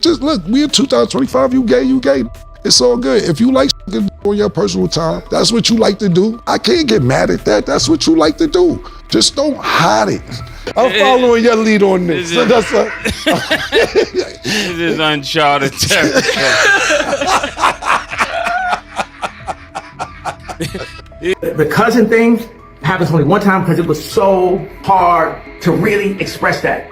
Just look, we in 2025, you gay. It's all good. If you like on your personal time, that's what you like to do. I can't get mad at that. That's what you like to do. Just don't hide it. I'm following your lead on this. So that's this is uncharted territory. The cousin thing happens only one time because it was so hard to really express that.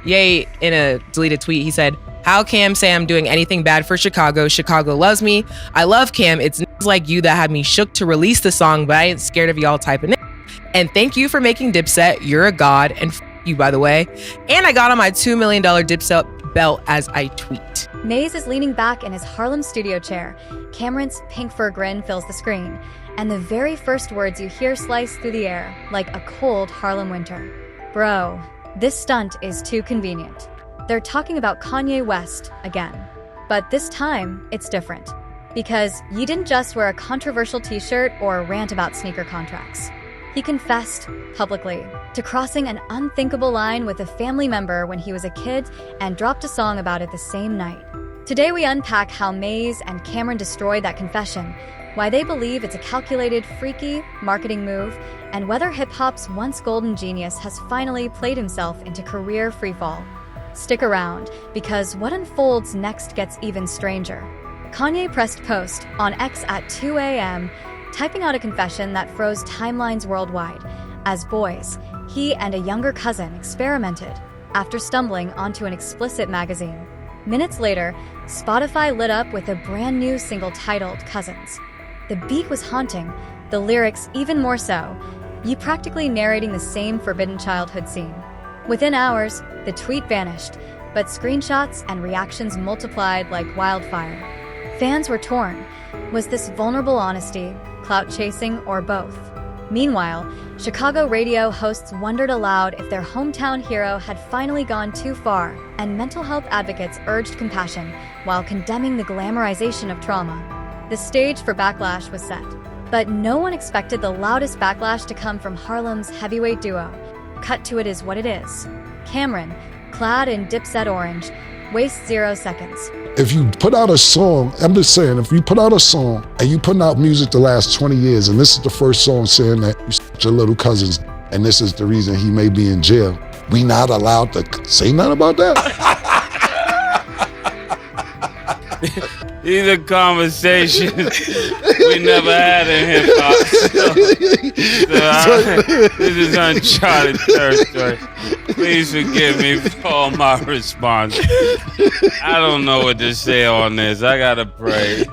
Ye, in a deleted tweet, he said, "How Cam say I'm doing anything bad for Chicago? Chicago loves me. I love Cam. It's niggas like you that had me shook to release the song, but I ain't scared of y'all type of niggas. And thank you for making Dipset. You're a god. And f you, by the way. And I got on my $2 million Dipset belt as I tweet." Mase is leaning back in his Harlem studio chair. Cam'ron's pink fur grin fills the screen. And the very first words you hear slice through the air, like a cold Harlem winter. "Bro, this stunt is too convenient." They're talking about Kanye West again. But this time, it's different. Because Ye didn't just wear a controversial t-shirt or rant about sneaker contracts. He confessed, publicly, to crossing an unthinkable line with a family member when he was a kid and dropped a song about it the same night. Today we unpack how Mase and Cam'ron destroyed that confession, why they believe it's a calculated, freaky marketing move, and whether hip-hop's once golden genius has finally played himself into career freefall. Stick around, because what unfolds next gets even stranger. Kanye pressed post on X at 2 a.m., typing out a confession that froze timelines worldwide. As boys, he and a younger cousin experimented after stumbling onto an explicit magazine. Minutes later, Spotify lit up with a brand new single titled Cousins. The beat was haunting, the lyrics even more so, Ye practically narrating the same forbidden childhood scene. Within hours, the tweet vanished, but screenshots and reactions multiplied like wildfire. Fans were torn. Was this vulnerable honesty, clout chasing, or both? Meanwhile, Chicago radio hosts wondered aloud if their hometown hero had finally gone too far, and mental health advocates urged compassion while condemning the glamorization of trauma. The stage for backlash was set, but no one expected the loudest backlash to come from Harlem's heavyweight duo. Cut to It Is What It Is. Cam'ron, clad in Dipset orange, wastes 0 seconds. If you put out a song, I'm just saying, if you put out a song and you putting out music the last 20 years and this is the first song saying that you s*** your little cousins and this is the reason he may be in jail, we not allowed to say nothing about that? These are conversations we never had in hip-hop. This is uncharted territory. Please forgive me for all my responses. I don't know what to say on this. I gotta pray.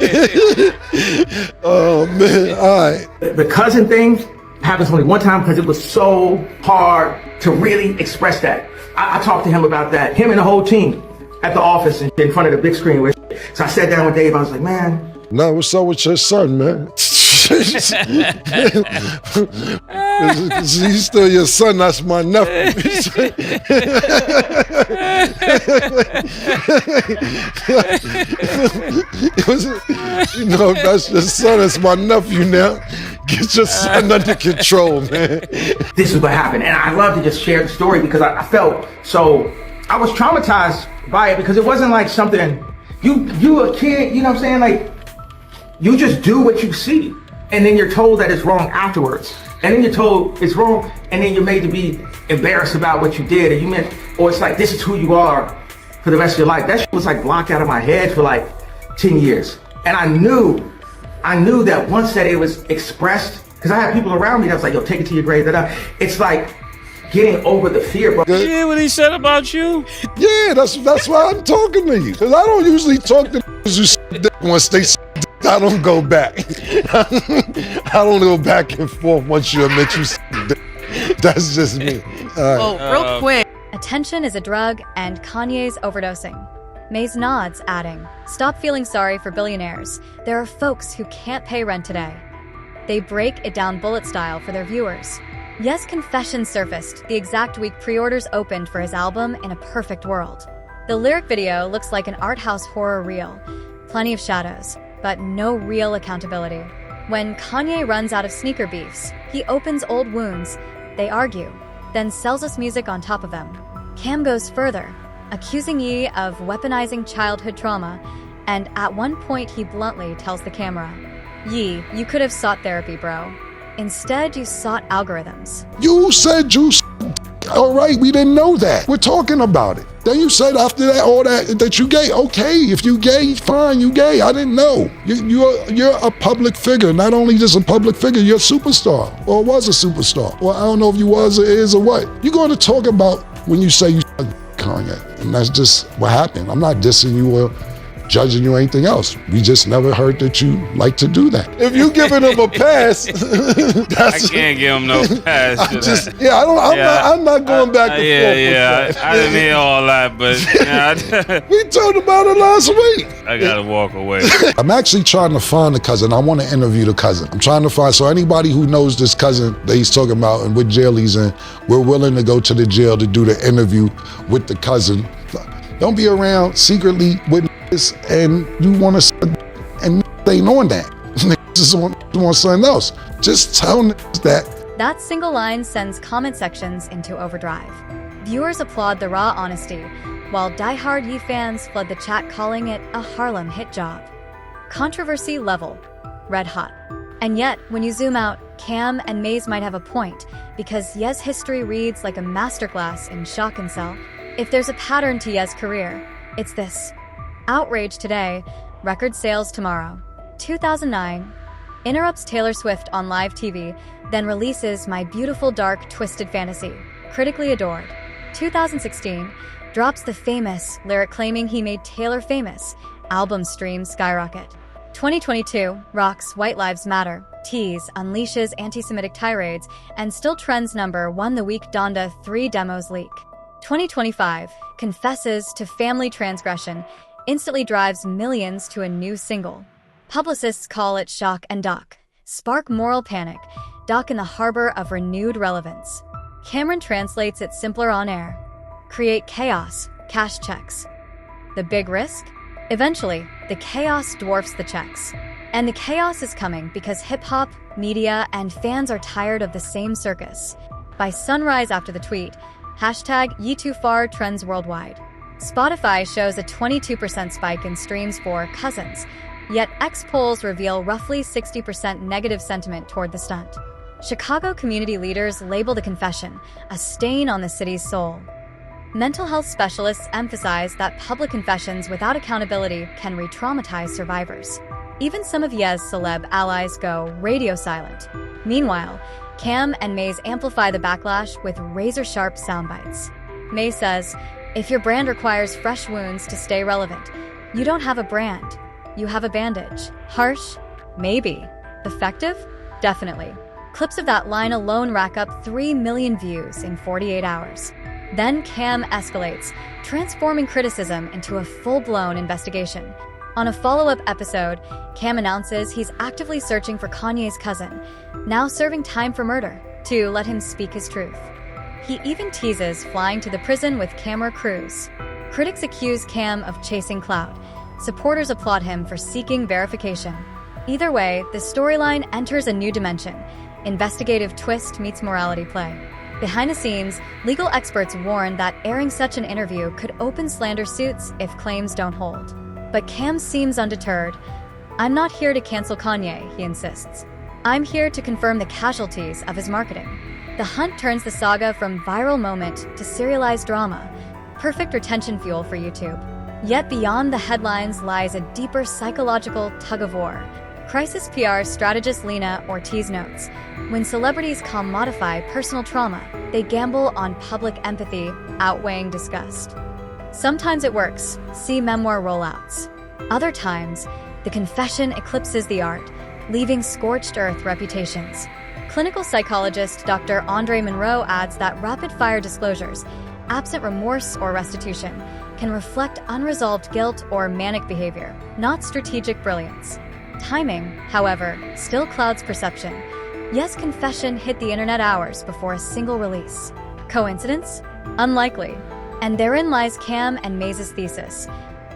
Oh, man. All right. The cousin thing happens only one time because it was so hard to really express that. I talked to him about that, him and the whole team at the office and in front of the big screen. So I sat down with Dave. I was like, man. No, what's up with your son, man? He's still your son, that's my nephew. You know, that's your son, it's my nephew now. Get your son under control, man. This is what happened. And I love to just share the story because I felt so, I was traumatized by it because it wasn't like something, you a kid, you know what I'm saying? Like, you just do what you see. And then you're told that it's wrong afterwards. And then you're told it's wrong, and then you're made to be embarrassed about what you did. And you meant, or it's like, this is who you are for the rest of your life. That shit was like blocked out of my head for like 10 years. And I knew that once that it was expressed, because I had people around me that was like, yo, take it to your grave. It's like getting over the fear, bro. You hear what he said about you? Yeah, that's why I'm talking to you. Because I don't usually talk to who once they I don't go back. I don't go back and forth once you admit you That's just me. Oh, real quick. Attention is a drug, and Kanye's overdosing. Mase nods, adding, "Stop feeling sorry for billionaires. There are folks who can't pay rent today." They break it down bullet style for their viewers. Yes, confessions surfaced the exact week pre-orders opened for his album In a Perfect World. The lyric video looks like an art house horror reel. Plenty of shadows, but no real accountability. When Kanye runs out of sneaker beefs, he opens old wounds. They argue, then sells us music on top of them. Cam goes further. accusing Ye of weaponizing childhood trauma, and at one point he bluntly tells the camera, "Ye, you could have sought therapy, bro. Instead, you sought algorithms." You said all right, we didn't know that. We're talking about it. Then you said after that, all that you gay. Okay, if you gay, fine, you gay. I didn't know. You're a public figure. Not only just a public figure, you're a superstar, or was a superstar. Well, I don't know if you was or is or what. You're going to talk about when you say you Kanye, and that's just what happened. I'm not dissing you or judging you or anything else. We just never heard that you like to do that. If you giving him a pass, I can't give him no pass. I'm not going back and forth with that. I didn't hear all that, but we talked about it last week. I gotta walk away. I'm actually trying to find the cousin. I want to interview the cousin. I'm trying to find, so anybody who knows this cousin that he's talking about and what jail he's in, we're willing to go to the jail to do the interview with the cousin. Don't be around secretly with and you want to and they knowing that. Just want something else. Just tell that. That single line sends comment sections into overdrive. Viewers applaud the raw honesty, while diehard Ye fans flood the chat calling it a Harlem hit job. Controversy level, red hot. And yet, when you zoom out, Cam and Mase might have a point, because Ye's history reads like a masterclass in shock and sell. If there's a pattern to Ye's career, it's this. Outrage today, record sales tomorrow. 2009, interrupts Taylor Swift on live TV, then releases My Beautiful Dark Twisted Fantasy, critically adored. 2016, drops the famous lyric claiming he made Taylor famous, album streams skyrocket. 2022, rocks White Lives Matter, tease, unleashes anti-Semitic tirades, and still trends number 1 the week Donda 3 demos leak. 2025, confesses to family transgression, instantly drives millions to a new single. Publicists call it shock and dock. Spark moral panic, dock in the harbor of renewed relevance. Cam'ron translates it simpler on air. Create chaos, cash checks. The big risk? Eventually, the chaos dwarfs the checks. And the chaos is coming because hip-hop, media, and fans are tired of the same circus. By sunrise after the tweet, #YeTooFar trends worldwide. Spotify shows a 22% spike in streams for Cousins, yet X polls reveal roughly 60% negative sentiment toward the stunt. Chicago community leaders label the confession a stain on the city's soul. Mental health specialists emphasize that public confessions without accountability can re-traumatize survivors. Even some of Ye's celeb allies go radio silent. Meanwhile, Cam and Mase amplify the backlash with razor-sharp soundbites. Mase says, "If your brand requires fresh wounds to stay relevant, you don't have a brand. You have a bandage." Harsh? Maybe. Effective? Definitely. Clips of that line alone rack up 3 million views in 48 hours. Then Cam escalates, transforming criticism into a full-blown investigation. On a follow-up episode, Cam announces he's actively searching for Kanye's cousin, now serving time for murder, to let him speak his truth. He even teases flying to the prison with camera crews. Critics accuse Cam of chasing clout. Supporters applaud him for seeking verification. Either way, the storyline enters a new dimension. Investigative twist meets morality play. Behind the scenes, legal experts warn that airing such an interview could open slander suits if claims don't hold. But Cam seems undeterred. "I'm not here to cancel Kanye," he insists. "I'm here to confirm the casualties of his marketing." The hunt turns the saga from viral moment to serialized drama. Perfect retention fuel for YouTube. Yet beyond the headlines lies a deeper psychological tug-of-war. Crisis PR strategist Lena Ortiz notes, when celebrities commodify personal trauma, they gamble on public empathy, outweighing disgust. Sometimes it works, see memoir rollouts. Other times, the confession eclipses the art, leaving scorched earth reputations. Clinical psychologist Dr. Andre Monroe adds that rapid-fire disclosures, absent remorse or restitution, can reflect unresolved guilt or manic behavior, not strategic brilliance. Timing, however, still clouds perception. Ye's confession hit the internet hours before a single release. Coincidence? Unlikely. And therein lies Cam and Mase's thesis.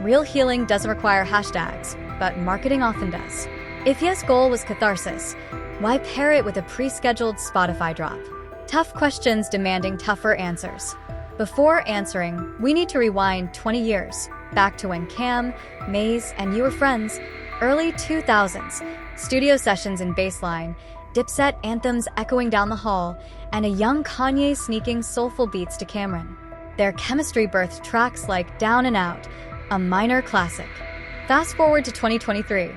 Real healing doesn't require hashtags, but marketing often does. If Ye's goal was catharsis, why pair it with a pre-scheduled Spotify drop? Tough questions demanding tougher answers. Before answering, we need to rewind 20 years, back to when Cam, Mase, and you were friends, early 2000s, studio sessions in Baseline, Dipset anthems echoing down the hall, and a young Kanye sneaking soulful beats to Cam'ron. Their chemistry birthed tracks like Down and Out, a minor classic. Fast forward to 2023.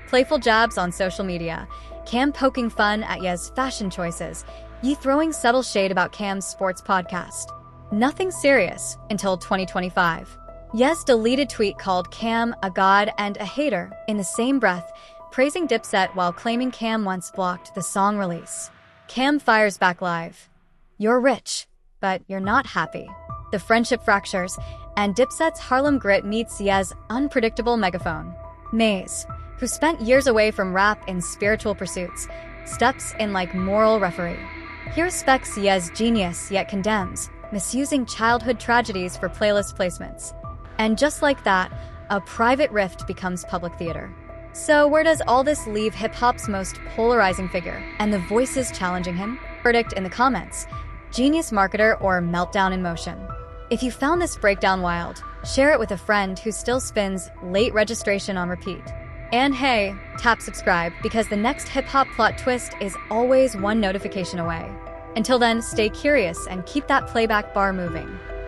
Playful jabs on social media, Cam poking fun at Ye's fashion choices, Ye throwing subtle shade about Cam's sports podcast. Nothing serious until 2025. Ye's deleted tweet called Cam a god and a hater in the same breath, praising Dipset while claiming Cam once blocked the song release. Cam fires back live. You're rich, but you're not happy. The friendship fractures, and Dipset's Harlem grit meets Ye's unpredictable megaphone. Mase, who spent years away from rap in spiritual pursuits, steps in like moral referee. He respects Ye's genius yet condemns, misusing childhood tragedies for playlist placements. And just like that, a private rift becomes public theater. So where does all this leave hip-hop's most polarizing figure and the voices challenging him? Verdict in the comments. Genius marketer or meltdown in motion? If you found this breakdown wild, share it with a friend who still spins late registration on repeat. And hey, tap subscribe because the next hip-hop plot twist is always one notification away. Until then, stay curious and keep that playback bar moving.